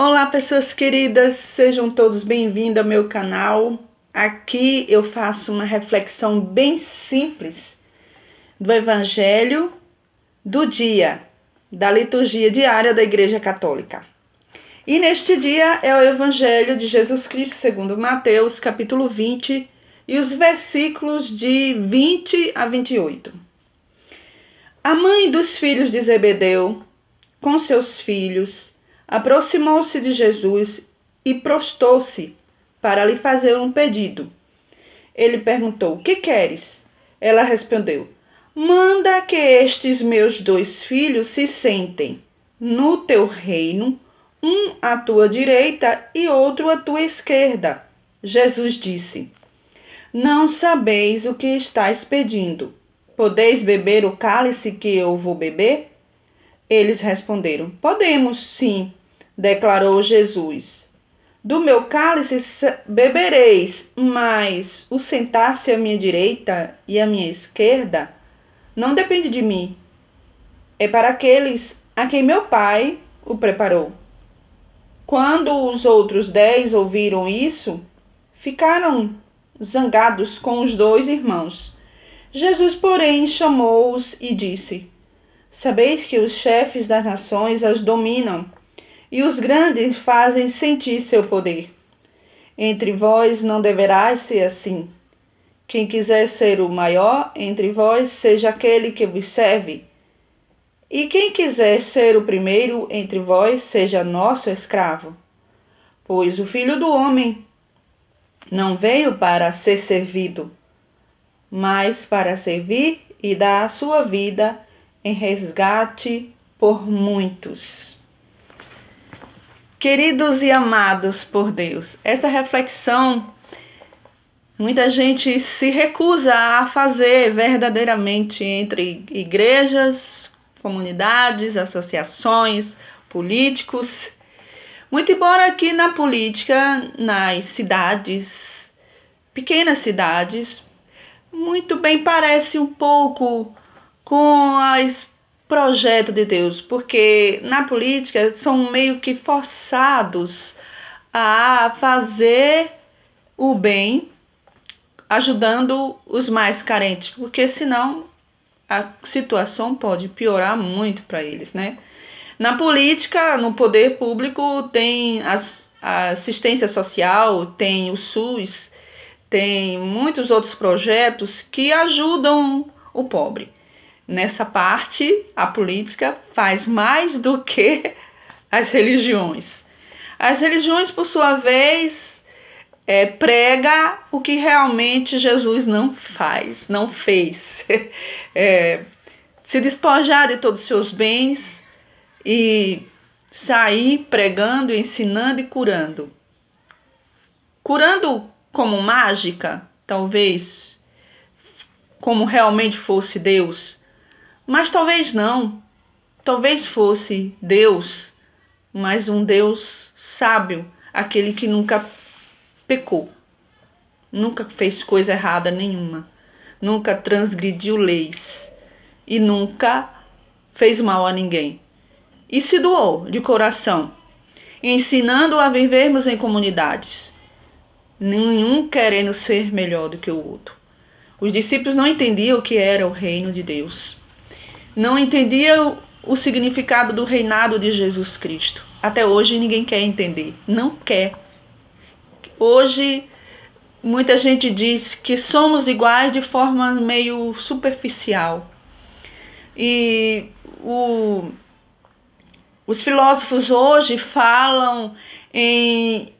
Olá, pessoas queridas, sejam todos bem-vindos ao meu canal. Aqui eu faço uma reflexão bem simples do Evangelho do dia, da liturgia diária da Igreja Católica. E neste dia é o Evangelho de Jesus Cristo segundo Mateus, capítulo 20, e os versículos de 20 a 28. A mãe dos filhos de Zebedeu, com seus filhos, aproximou-se de Jesus e prostou-se para lhe fazer um pedido. Ele perguntou: "Que queres?" Ela respondeu: "Manda que estes meus 2 filhos se sentem no teu reino, um à tua direita e outro à tua esquerda." Jesus disse: "Não sabeis o que estáis pedindo. Podeis beber o cálice que eu vou beber?" Eles responderam: "Podemos, sim", declarou Jesus. "Do meu cálice bebereis, mas o sentar-se à minha direita e à minha esquerda não depende de mim. É para aqueles a quem meu Pai o preparou." Quando os outros 10 ouviram isso, ficaram zangados com os 2 irmãos. Jesus, porém, chamou-os e disse: "Sabeis que os chefes das nações as dominam, e os grandes fazem sentir seu poder. Entre vós não deverá ser assim. Quem quiser ser o maior entre vós, seja aquele que vos serve. E quem quiser ser o primeiro entre vós, seja nosso escravo. Pois o Filho do Homem não veio para ser servido, mas para servir e dar a sua vida em resgate por muitos." Queridos e amados por Deus, essa reflexão muita gente se recusa a fazer verdadeiramente entre igrejas, comunidades, associações, políticos. Muito embora aqui na política, nas cidades, pequenas cidades, muito bem parece um pouco com as projeto de Deus, porque na política são meio que forçados a fazer o bem, ajudando os mais carentes, porque senão a situação pode piorar muito para eles, né? Na política, no poder público, tem a assistência social, tem o SUS, tem muitos outros projetos que ajudam o pobre. Nessa parte, a política faz mais do que as religiões. As religiões, por sua vez, prega o que realmente Jesus não faz, não fez. Se despojar de todos os seus bens e sair pregando, ensinando e curando. Curando como mágica, talvez, como realmente fosse Deus. Mas talvez não, talvez fosse Deus, mas um Deus sábio, aquele que nunca pecou, nunca fez coisa errada nenhuma, nunca transgrediu leis e nunca fez mal a ninguém. E se doou de coração, ensinando a vivermos em comunidades, nenhum querendo ser melhor do que o outro. Os discípulos não entendiam o que era o reino de Deus. Não entendia o significado do reinado de Jesus Cristo. Até hoje ninguém quer entender, não quer. Hoje muita gente diz que somos iguais de forma meio superficial. E os filósofos hoje falam em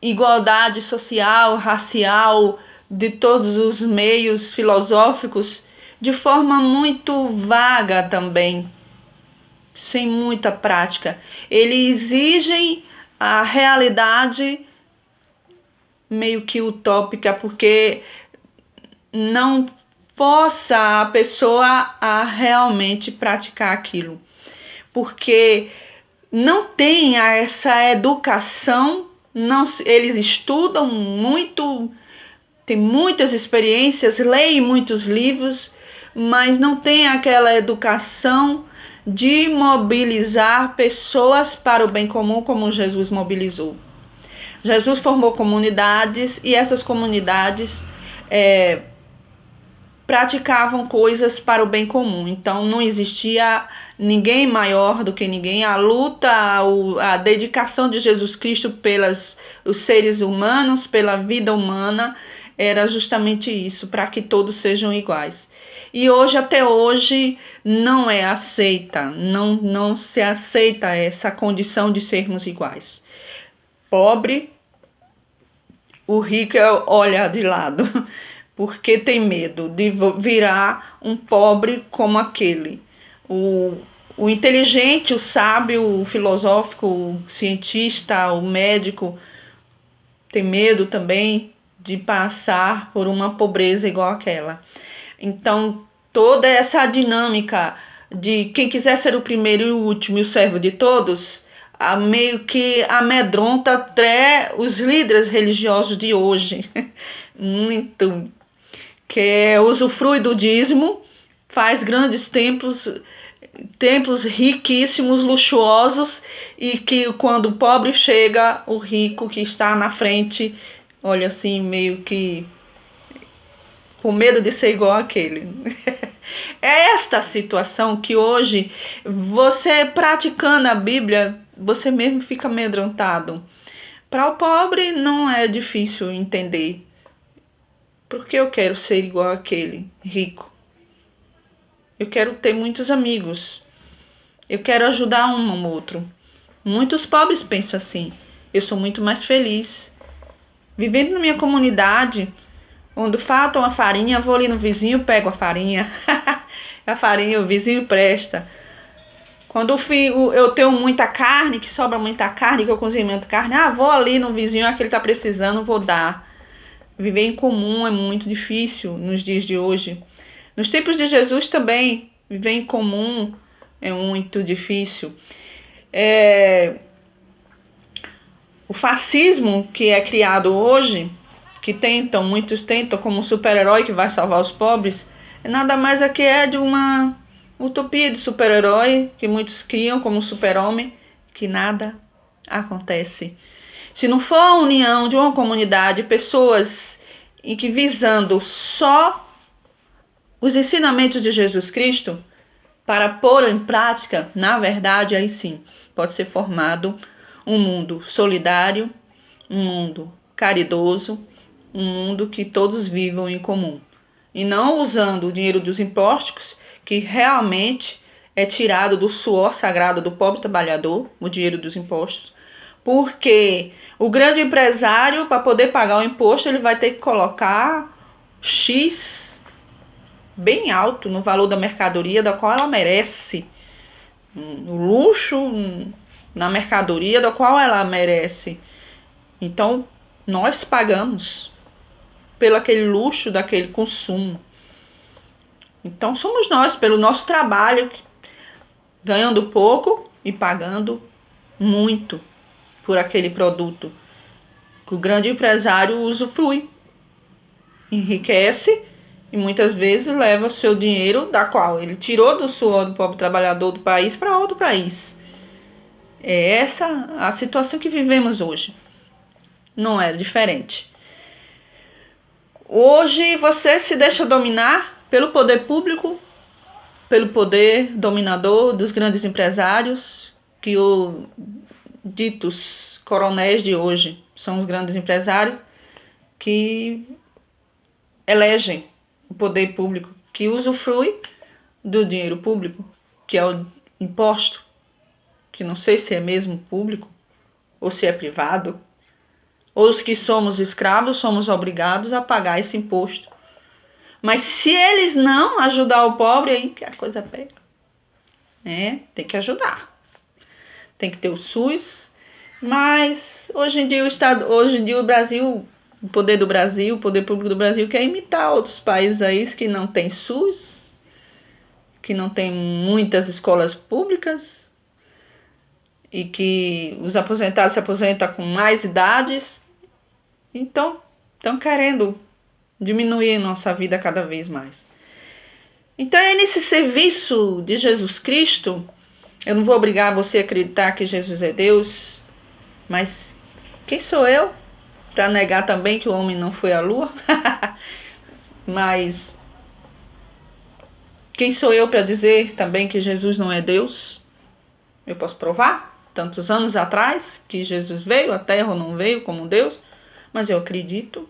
igualdade social, racial, de todos os meios filosóficos, de forma muito vaga também, sem muita prática. Eles exigem a realidade meio que utópica, porque não força a pessoa a realmente praticar aquilo, porque não tem essa educação, não, eles estudam muito, têm muitas experiências, leem muitos livros, mas não tem aquela educação de mobilizar pessoas para o bem comum como Jesus mobilizou. Jesus formou comunidades e essas comunidades praticavam coisas para o bem comum. Então não existia ninguém maior do que ninguém. A luta, a dedicação de Jesus Cristo pelos seres humanos, pela vida humana, era justamente isso, para que todos sejam iguais. E hoje, até hoje, não é aceita, não se aceita essa condição de sermos iguais. Pobre, o rico olha de lado, porque tem medo de virar um pobre como aquele. O inteligente, o sábio, o filosófico, o cientista, o médico, tem medo também de passar por uma pobreza igual àquela. Então, toda essa dinâmica de quem quiser ser o primeiro e o último e o servo de todos, meio que amedronta até os líderes religiosos de hoje. Muito. Que usufrui do dízimo, faz grandes templos riquíssimos, luxuosos, e que quando o pobre chega, o rico que está na frente, olha assim, meio que com medo de ser igual àquele. É esta situação que hoje, você praticando a Bíblia, você mesmo fica amedrontado. Para o pobre não é difícil entender. Porque eu quero ser igual àquele rico. Eu quero ter muitos amigos. Eu quero ajudar um ao outro. Muitos pobres pensam assim. Eu sou muito mais feliz. Vivendo na minha comunidade, onde falta uma farinha, vou ali no vizinho, pego a farinha. A farinha, o vizinho presta. Quando eu tenho muita carne, que sobra muita carne, que eu cozinho muita carne, vou ali no vizinho, aquele está precisando, vou dar. Viver em comum é muito difícil nos dias de hoje. Nos tempos de Jesus também, viver em comum é muito difícil. O fascismo que é criado hoje, que muitos tentam como um super-herói que vai salvar os pobres, nada mais é que de uma utopia de super-herói que muitos criam como super-homem, que nada acontece. Se não for a união de uma comunidade, pessoas em que visando só os ensinamentos de Jesus Cristo para pôr em prática, na verdade, aí sim, pode ser formado um mundo solidário, um mundo caridoso, um mundo que todos vivam em comum. E não usando o dinheiro dos impostos, que realmente é tirado do suor sagrado do pobre trabalhador, o dinheiro dos impostos, porque o grande empresário, para poder pagar o imposto, ele vai ter que colocar X bem alto no valor da mercadoria da qual ela merece. O luxo na mercadoria da qual ela merece. Então, nós pagamos pelo aquele luxo daquele consumo. Então, somos nós, pelo nosso trabalho, ganhando pouco e pagando muito por aquele produto que o grande empresário usufrui, enriquece e muitas vezes leva o seu dinheiro, da qual ele tirou do suor do pobre trabalhador do país, para outro país. É essa a situação que vivemos hoje. Não é diferente. Hoje você se deixa dominar pelo poder público, pelo poder dominador dos grandes empresários, que os ditos coronéis de hoje são os grandes empresários que elegem o poder público, que usufrui do dinheiro público, que é o imposto, que não sei se é mesmo público ou se é privado. Ou os que somos escravos somos obrigados a pagar esse imposto. Mas se eles não ajudar o pobre, aí que a coisa pega. Tem que ajudar. Tem que ter o SUS. Mas hoje em dia o Brasil, o poder do Brasil, o poder público do Brasil quer imitar outros países aí que não tem SUS, que não tem muitas escolas públicas e que os aposentados se aposentam com mais idades. Então, estão querendo diminuir nossa vida cada vez mais. Então, é nesse serviço de Jesus Cristo Eu não vou obrigar você a acreditar que Jesus é Deus, mas quem sou eu para negar também que o homem não foi à lua? Mas quem sou eu para dizer também que Jesus não é Deus? Eu posso provar, tantos anos atrás, que Jesus veio à Terra ou não veio como Deus, mas eu acredito,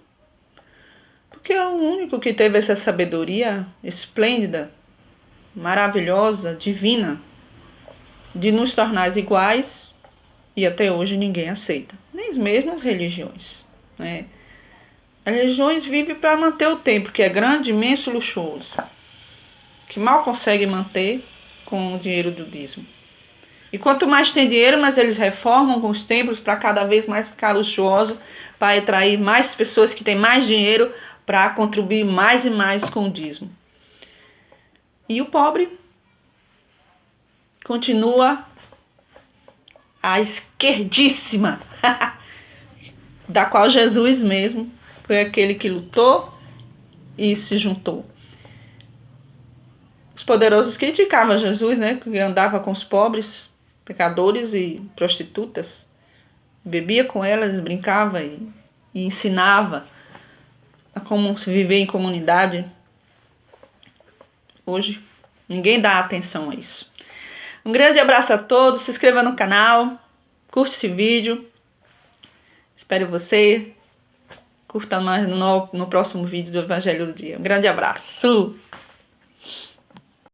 porque é o único que teve essa sabedoria esplêndida, maravilhosa, divina, de nos tornar iguais, e até hoje ninguém aceita, nem mesmo as religiões, né? As religiões vivem para manter o templo, que é grande, imenso, luxuoso, que mal consegue manter com o dinheiro do dízimo. E quanto mais tem dinheiro, mais eles reformam com os templos para cada vez mais ficar luxuoso, para atrair mais pessoas que têm mais dinheiro para contribuir mais e mais com o dízimo. E o pobre continua à esquerdíssima, da qual Jesus mesmo foi aquele que lutou e se juntou. Os poderosos criticavam Jesus, né, que andava com os pobres, pecadores e prostitutas, bebia com elas, brincava e ensinava a como se viver em comunidade. Hoje, ninguém dá atenção a isso. Um grande abraço a todos, se inscreva no canal, curte esse vídeo, espero você, curta mais no próximo vídeo do Evangelho do Dia. Um grande abraço!